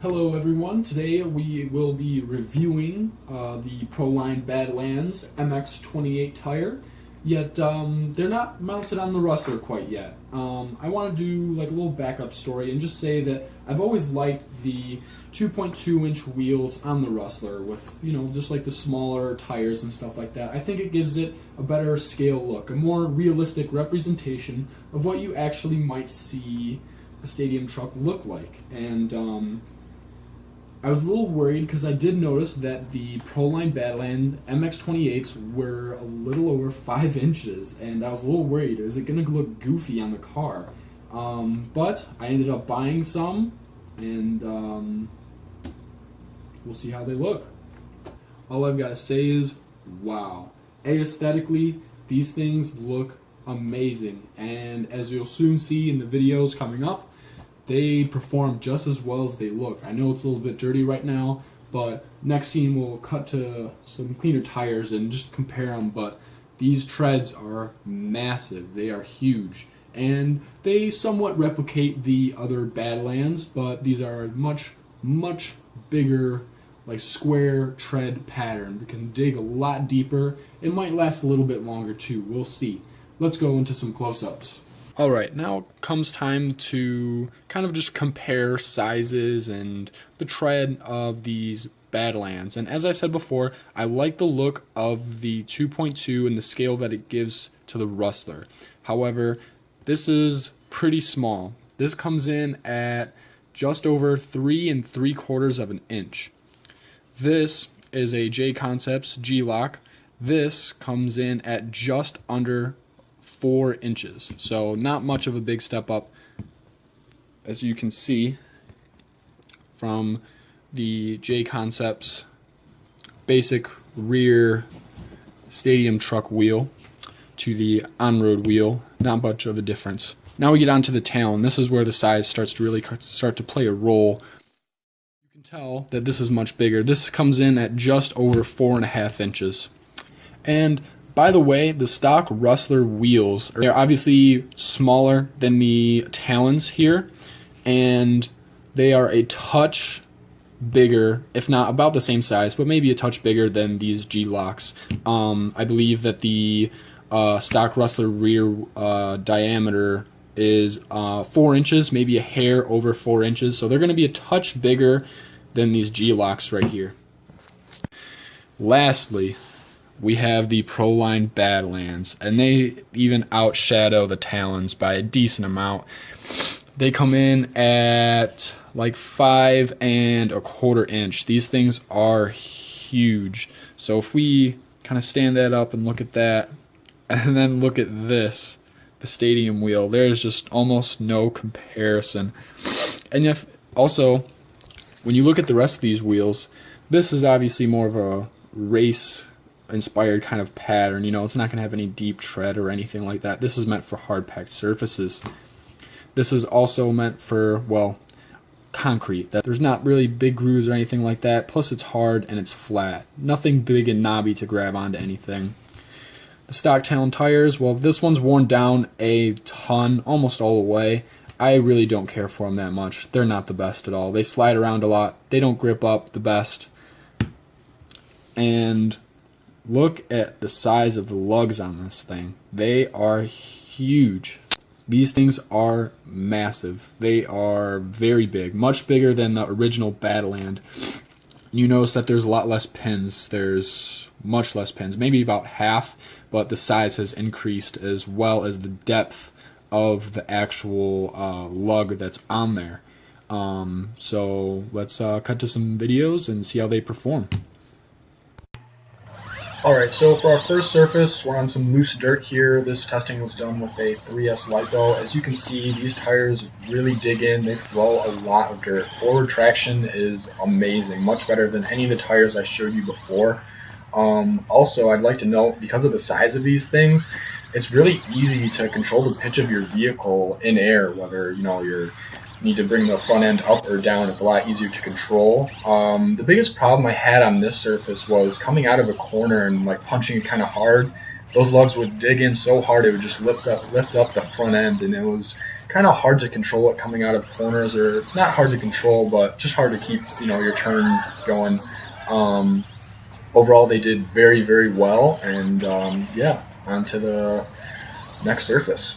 Hello everyone, today we will be reviewing the Proline Badland MX-28 tire, yet they're not mounted on the Rustler quite yet. I want to do like a little backup story and just say that I've always liked the 2.2-inch wheels on the Rustler with, just like the smaller tires and stuff like that. I think it gives it a better scale look, a more realistic representation of what you actually might see a stadium truck look like. And I was a little worried because I did notice that the Proline Badland MX-28s were a little over 5 inches, and I was a little worried. Is it going to look goofy on the car? But I ended up buying some, and we'll see how they look. All I've got to say is, wow. Aesthetically, these things look amazing, and as you'll soon see in the videos coming up, they perform just as well as they look. I know it's a little bit dirty right now, but next scene we'll cut to some cleaner tires and just compare them, but these treads are massive. They are huge, and they somewhat replicate the other Badlands, but these are a much bigger, like square tread pattern. We can dig a lot deeper. It might last a little bit longer too. We'll see. Let's go into some close-ups. Alright, now comes time to kind of just compare sizes and the tread of these Badlands. And as I said before, I like the look of the 2.2 and the scale that it gives to the Rustler. However, this is pretty small. This comes in at just over 3 3/4 of an inch. This is a J Concepts G-Lock. This comes in at just under 4 inches, so not much of a big step up, as you can see from the J Concepts basic rear stadium truck wheel to the on-road wheel. Not much of a difference. Now we get on to the Talon. This is where the size starts to really start to play a role. You can tell that this is much bigger. This comes in at just over 4.5 inches. And by the way, the stock Rustler wheels are obviously smaller than the Talons here, and they are a touch bigger, if not about the same size, but maybe a touch bigger than these G-Locks. I believe that the stock Rustler rear diameter is 4 inches, maybe a hair over 4 inches, so they're going to be a touch bigger than these G-Locks right here. Lastly, we have the Proline Badlands, and they even outshadow the Talons by a decent amount. They come in at like 5 1/4 inch. These things are huge. So if we kind of stand that up and look at that, and then look at this, the stadium wheel, there's just almost no comparison. And if also, when you look at the rest of these wheels, this is obviously more of a race inspired kind of pattern. It's not going to have any deep tread or anything like that. This is meant for hard packed surfaces. This is also meant for, well, concrete. That there's not really big grooves or anything like that. Plus it's hard and it's flat. Nothing big and knobby to grab onto anything. The stock Talon tires, well, this one's worn down a ton, almost all the way. I really don't care for them that much. They're not the best at all. They slide around a lot. They don't grip up the best. And look at the size of the lugs on this thing. They are huge. These things are massive. They are very big, much bigger than the original Badland. You notice that there's a lot less pins. There's much less pins, maybe about half, but the size has increased as well as the depth of the actual lug that's on there. So let's cut to some videos and see how they perform. Alright, so for our first surface, we're on some loose dirt here. This testing was done with a 3S LiPo. As you can see, these tires really dig in. They throw a lot of dirt. Forward traction is amazing, much better than any of the tires I showed you before. Also, I'd like to note, because of the size of these things, it's really easy to control the pitch of your vehicle in air, whether you need to bring the front end up or down. It's a lot easier to control. The biggest problem I had on this surface was coming out of a corner and like punching it kind of hard. Those lugs would dig in so hard it would just lift up the front end, and it was kind of hard to control it coming out of corners, or not hard to control, but just hard to keep your turn going. Overall, they did very, very well, and yeah, on to the next surface.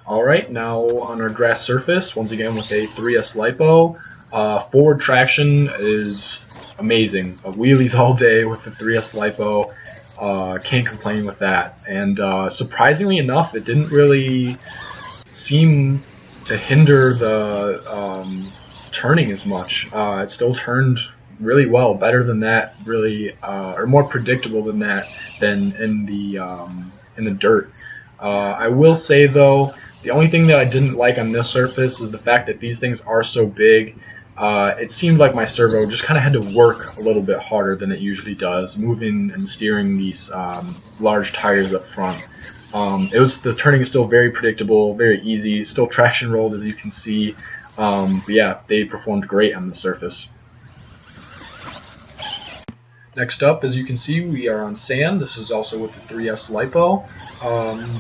Alright, now on our grass surface, once again with a 3S LiPo. Forward traction is amazing. Wheelies all day with the 3S LiPo. Can't complain with that. And surprisingly enough, it didn't really seem to hinder the turning as much. It still turned really well, better than that, really, or more predictable than that, than in the dirt. I will say though, the only thing that I didn't like on this surface is the fact that these things are so big. It seemed like my servo just kind of had to work a little bit harder than it usually does, moving and steering these large tires up front. The turning is still very predictable, very easy, still traction rolled as you can see. But yeah, they performed great on the surface. Next up, as you can see, we are on sand. This is also with the 3S LiPo.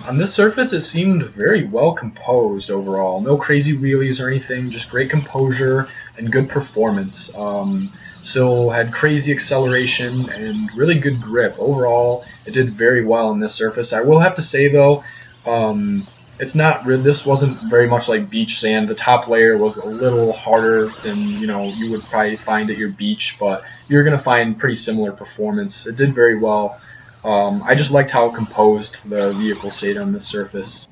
On this surface, it seemed very well composed overall. No crazy wheelies or anything, just great composure and good performance. Still had crazy acceleration and really good grip. Overall, it did very well on this surface. I will have to say though, this wasn't very much like beach sand. The top layer was a little harder than you would probably find at your beach, but you're gonna find pretty similar performance. It did very well. I just liked how composed the vehicle stayed on this surface.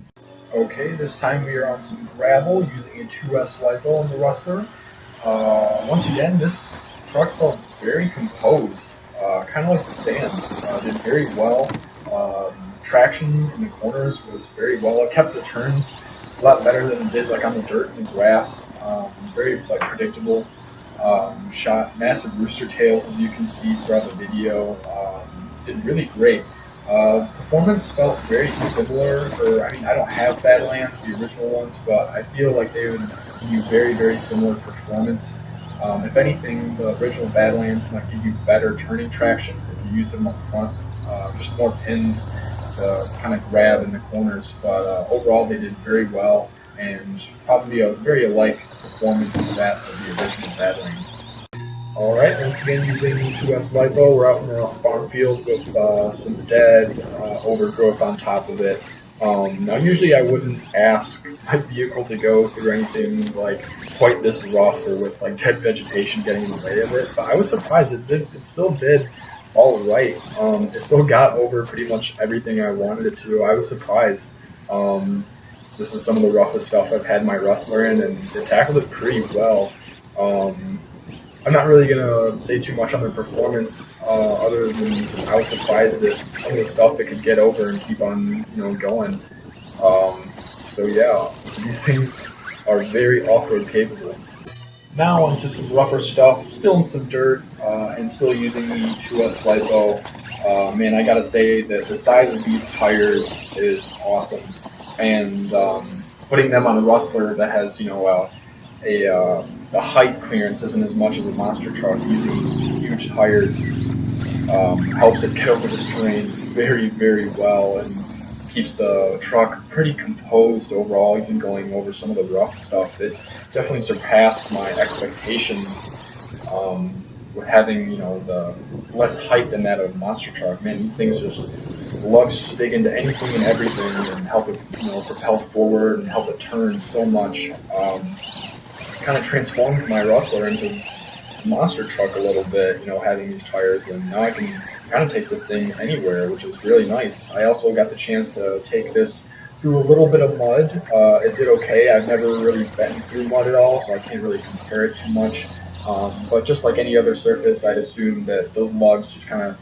Okay, this time we are on some gravel using a 2S LiPo on the Rustler. Once again, this truck felt very composed, kind of like the sand. Did very well. Traction in the corners was very well. It kept the turns a lot better than it did like on the dirt and the grass. Very predictable. Shot massive rooster tails, as you can see throughout the video. Did really great. Performance felt very similar. I don't have Badlands, the original ones, but I feel like they would give you very, very similar performance. If anything, the original Badlands might give you better turning traction if you use them up front. Just more pins to kind of grab in the corners, but overall they did very well, and probably a very alike performance to that of the original Badlands. Alright, once again using the 2S LiPo, we're out in the farm field with some dead overgrowth on top of it. Now usually I wouldn't ask my vehicle to go through anything like quite this rough or with like dead vegetation getting in the way of it, but I was surprised it still did alright. It still got over pretty much everything I wanted it to. I was surprised. This is some of the roughest stuff I've had my Rustler in, and it tackled it pretty well. I'm not really going to say too much on the performance, other than I was surprised at some of the stuff it could get over and keep on, going. So yeah, these things are very off-road capable. Now onto some rougher stuff, still in some dirt, and still using the 2S LiPo. Man, I gotta say that the size of these tires is awesome. And putting them on a Rustler that has, the height clearance isn't as much as a monster truck, using these huge tires helps it get over this terrain very, very well, and keeps the truck pretty composed overall, even going over some of the rough stuff. It definitely surpassed my expectations with having, the less height than that of a monster truck. Man, these things lugs just dig into anything and everything and help it, propel forward and help it turn so much. Kind of transformed my Rustler into a monster truck a little bit, having these tires, and now I can kind of take this thing anywhere, which is really nice. I also got the chance to take this through a little bit of mud. It did okay. I've never really been through mud at all, so I can't really compare it too much. But just like any other surface, I'd assume that those lugs just kind of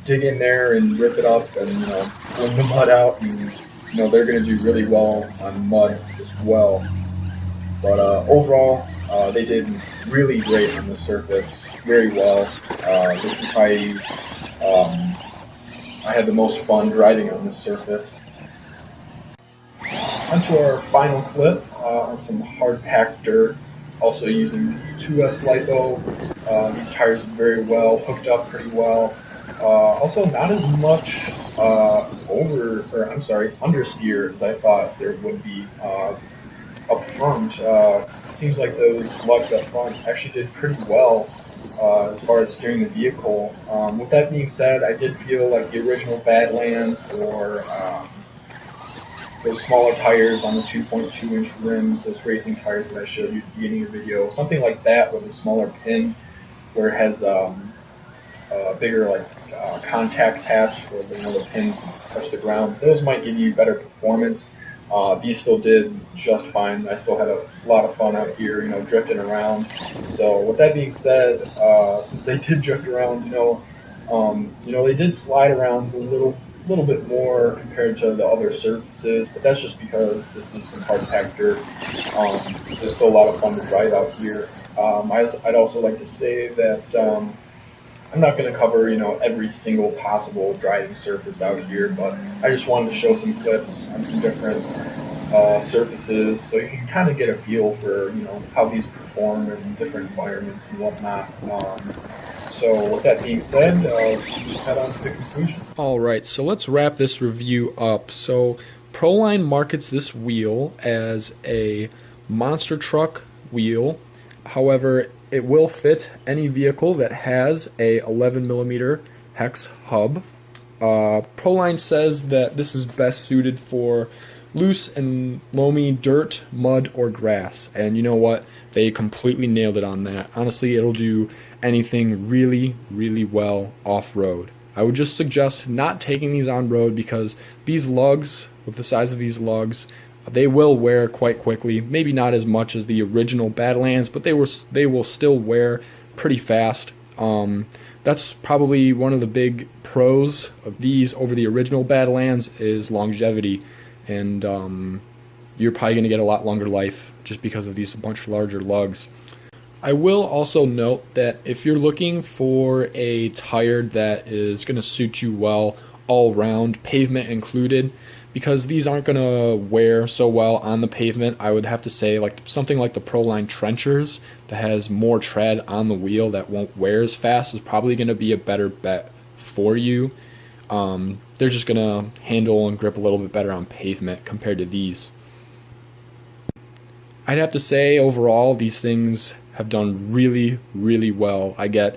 dig in there and rip it up and fling the mud out, and they're going to do really well on mud as well. But overall, they did really great on the surface, very well. This is probably, I had the most fun driving on this surface. Onto our final clip on some hard-packed dirt, also using 2S LiPo. These tires did very well, hooked up pretty well. Also, not as much understeer as I thought there would be. Up front, seems like those lugs up front actually did pretty well as far as steering the vehicle. With that being said, I did feel like the original Badlands or those smaller tires on the 2.2-inch rims, those racing tires that I showed you at the beginning of the video, something like that with a smaller pin where it has a bigger contact patch where the pin touch the ground. Those might give you better performance. These still did just fine. I still had a lot of fun out here, drifting around. So with that being said, since they did drift around, they did slide around a little bit more compared to the other surfaces, but that's just because this is some hard-packed dirt. There's still a lot of fun to drive out here. I'd also like to say that I'm not going to cover, every single possible driving surface out here, but I just wanted to show some clips on some different surfaces so you can kind of get a feel for, how these perform in different environments and whatnot. So with that being said, let's head on to the conclusion. Alright, so let's wrap this review up. So Proline markets this wheel as a monster truck wheel. However, it will fit any vehicle that has a 11mm hex hub. Proline says that this is best suited for loose and loamy dirt, mud, or grass. And you know what? They completely nailed it on that. Honestly, it'll do anything really, really well off-road. I would just suggest not taking these on-road because these lugs, with the size of these lugs, they will wear quite quickly. Maybe not as much as the original Badlands, but they will still wear pretty fast. That's probably one of the big pros of these over the original Badlands is longevity, and you're probably going to get a lot longer life just because of these much larger lugs. I will also note that if you're looking for a tire that is going to suit you well all round, pavement included, because these aren't going to wear so well on the pavement, I would have to say something like the Proline Trenchers that has more tread on the wheel that won't wear as fast is probably going to be a better bet for you. They're just going to handle and grip a little bit better on pavement compared to these. I'd have to say overall these things have done really, really well. I get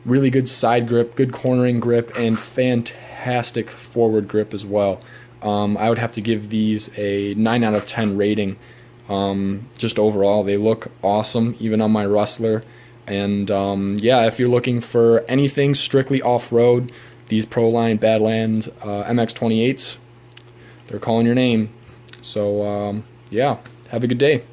really good side grip, good cornering grip, and fantastic forward grip as well. I would have to give these a 9 out of 10 rating. Just overall, they look awesome, even on my Rustler. And yeah, if you're looking for anything strictly off-road, these Proline Badland MX-28s, they're calling your name. So yeah, have a good day.